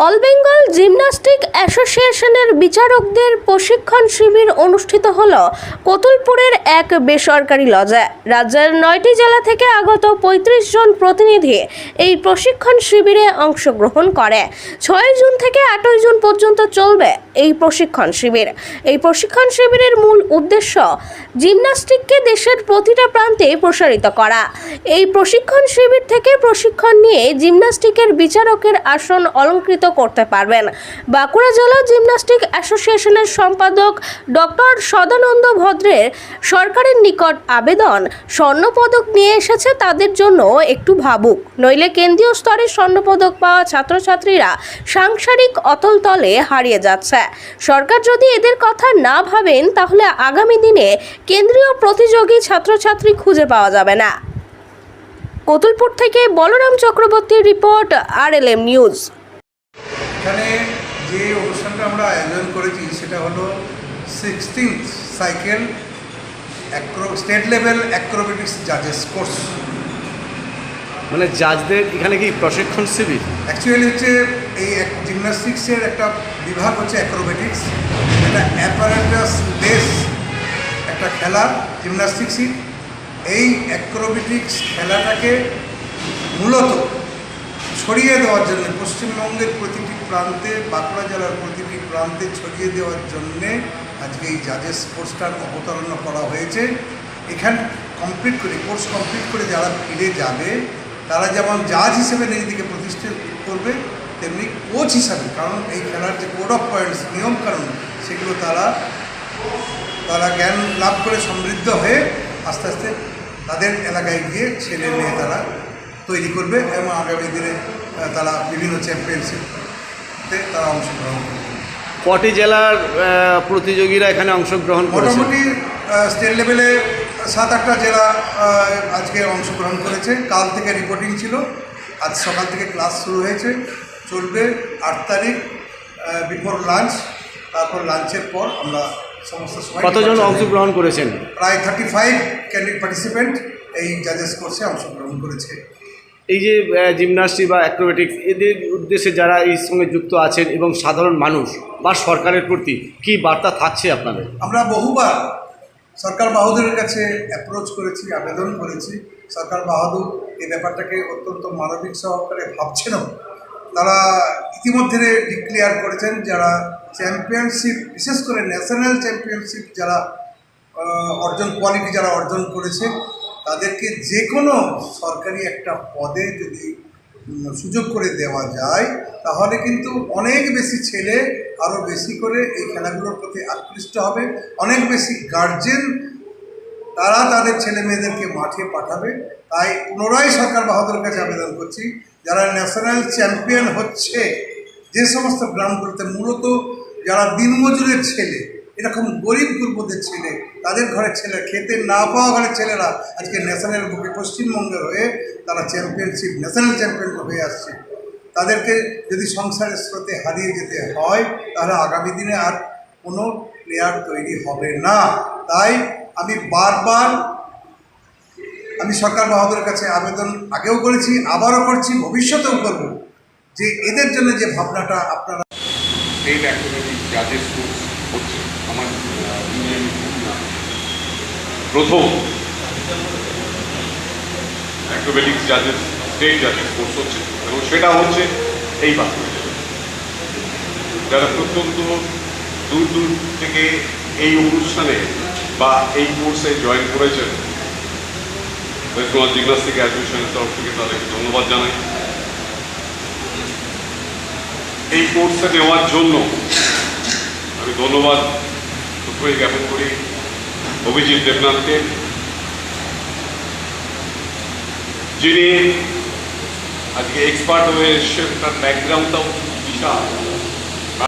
All Bengal gymnastic অ্যাসোসিয়েশনের বিচারকদের প্রশিক্ষণ শিবির অনুষ্ঠিত হল কতুলপুরের এক বেসরকারি লজে। রাজ্যের 9টি জেলা থেকে আগত 35 জন প্রতিনিধি এই প্রশিক্ষণ শিবিরে অংশগ্রহণ করে। 6 জুন থেকে 8 জুন পর্যন্ত চলবে এই প্রশিক্ষণ শিবির। এই প্রশিক্ষণ শিবিরের মূল উদ্দেশ্য জিমন্যাস্টিককে দেশের প্রতিটা প্রান্তে প্রসারিত করা। এই প্রশিক্ষণ শিবির থেকে প্রশিক্ষণ নিয়ে জিমন্যাস্টিকের বিচারকের আসন অলংকৃত করতে পারবেন। বাঁকুড়া জেলা জিমন্যাস্টিক অ্যাসোসিয়েশনের সম্পাদক ডক্টর সদানন্দ ভদ্রের সরকারের নিকট আবেদন, স্বর্ণপদক নিয়ে এসেছে তাদের জন্য একটু ভাবুক, নইলে কেন্দ্রীয় স্তরে স্বর্ণপদক পাওয়া ছাত্রছাত্রীরা সাংসারিক অতল তলে হারিয়ে যাচ্ছে। সরকার যদি এদের কথা না ভাবেন তাহলে আগামী দিনে কেন্দ্রীয় প্রতিযোগী ছাত্রছাত্রী খুঁজে পাওয়া যাবে না। কতুলপুর থেকে বলরাম চক্রবর্তীর রিপোর্ট, RLM নিউজ। এখানে যে অনুষ্ঠানটা আমরা আয়োজন করেছি সেটা হলো 16th cycle state level acrobatics জাজেস কোর্স। মানে জাজদের এখানে কি প্রশিক্ষণ শিবির? অ্যাকচুয়ালি হচ্ছে এই জিমন্যাস্টিক্সের একটা বিভাগ হচ্ছে অ্যাক্রোবেটিক্স। এটা অ্যাপারেটাস বেস একটা খেলা জিমন্যাস্টিক্সই। এই অ্যাক্রোবেটিক্স খেলাটাকে মূলত ছড়িয়ে দেওয়ার জন্য পশ্চিমবঙ্গের প্রতিটি প্রান্তে, বাঁকুড়া জেলার প্রতিটি প্রান্তে ছড়িয়ে দেওয়ার জন্যে আজকে এই জাজেস কোর্সটার অবতারণা করা হয়েছে। এখানে কোর্স কমপ্লিট করে যারা ফিরে যাবে তারা যেমন জাজ হিসেবে নিজেদেরকে প্রতিষ্ঠিত করবে, তেমনি কোচ হিসাবে, কারণ এই খেলার যে কোড অফ পয়েন্টস, নিয়মকানুন, সেগুলো তারা জ্ঞান লাভ করে সমৃদ্ধ হয়ে আস্তে আস্তে তাদের এলাকায় গিয়ে ছেলে মেয়ে তারা তৈরি করবে এবং আগামী দিনে তারা বিভিন্ন চ্যাম্পিয়নশিপে তারা অংশগ্রহণ করবে। কটি জেলার প্রতিযোগীরা এখানে অংশগ্রহণ করেছে? মোটামুটি স্টেট লেভেলে 7-8টা জেলা আজকে অংশগ্রহণ করেছে। কাল থেকে রিপোর্টিং ছিল, আজ সকাল থেকে ক্লাস শুরু হয়েছে, চলবে 8 তারিখ বিফোর লাঞ্চ। তারপর লাঞ্চের পর আমরা সমস্ত সময়। কতজন অংশগ্রহণ করেছেন? প্রায় 35 ক্যান্ডিডেট পার্টিসিপেন্ট এই জাজেস কোর্সে অংশগ্রহণ করেছে। এই যে জিমন্যাস্টিক বা অ্যাক্রোবেটিক্স, এদের উদ্দেশ্যে যারা এই সঙ্গে যুক্ত আছেন এবং সাধারণ মানুষ বা সরকারের প্রতি কী বার্তা থাকছে আপনাদের? আমরা বহুবার সরকার বাহাদুরের কাছে অ্যাপ্রোচ করেছি, আবেদন করেছি। সরকার বাহাদুর এই ব্যাপারটাকে অত্যন্ত মানবিক সহকারে ভাবছেনও। তারা ইতিমধ্যে ডিক্লেয়ার করেছেন যারা চ্যাম্পিয়নশিপ, বিশেষ করে ন্যাশনাল চ্যাম্পিয়নশিপ যারা কোয়ালিটি যারা অর্জন করেছে, তাদেরকে যে কোনো সরকারি একটা পদে যদি সুযোগ করে দেওয়া যায় তাহলে কিন্তু অনেক বেশি ছেলে আরও বেশি করে এই খেলাগুলোর প্রতি আকৃষ্ট হবে। অনেক বেশি গার্জেন তারা তাদের ছেলে মেয়েদেরকে মাঠে পাঠাবে। তাই পুনরায় সরকার বাহাদুরের কাছে আবেদন করছি, যারা ন্যাশনাল চ্যাম্পিয়ন হচ্ছে যে সমস্ত গ্রামগুলোতে, মূলত যারা দিনমজুরের ছেলে, এরকম গরিব গুরুদের ছেলে, তাদের ঘরের ছেলে, খেতে না পাওয়া ঘরের ছেলেরা আজকে ন্যাশনাল বুকে পশ্চিমবঙ্গের হয়ে তারা ন্যাশনাল চ্যাম্পিয়ন হয়ে আসছে। তাদেরকে যদি সংসারের স্রোতে হারিয়ে যেতে হয় তাহলে আগামী দিনে আর কোনো প্লেয়ার তৈরি হবে না। তাই আমি বারবার সরকার বাহাদুরের কাছে আবেদন আগেও করেছি, আবারও করছি, ভবিষ্যতেও করব, যে এদের জন্য যে ভাবনাটা আপনারা এই অ্যাক্রোবেটিক্স জাজেস কোর্স হচ্ছে আমার প্রথম অ্যাক্রোবেটিক্স জাজেস স্টেট জাজেস কোর্স হচ্ছে, এবং সেটা হচ্ছে এই বাঁকুড়া জেলায়। যারা প্রত্যন্ত দূর দূর থেকে এই অনুষ্ঠানে বা এই কোর্সে জয়েন করেছেন, ওয়েস্ট বেঙ্গল জিমন্যাস্টিক অ্যাসোসিয়েশনের তরফ থেকে তাদেরকে ধন্যবাদ জানাই। এই কোর্সে নেওয়ার জন্য আমি ধন্যবাদ জ্ঞাপন করি অভিজিৎ দেবনাথকে, যিনি আজকে এক্সপার্ট হয়ে এসেছেন। তার ব্যাকগ্রাউন্ডটাও বিশাল।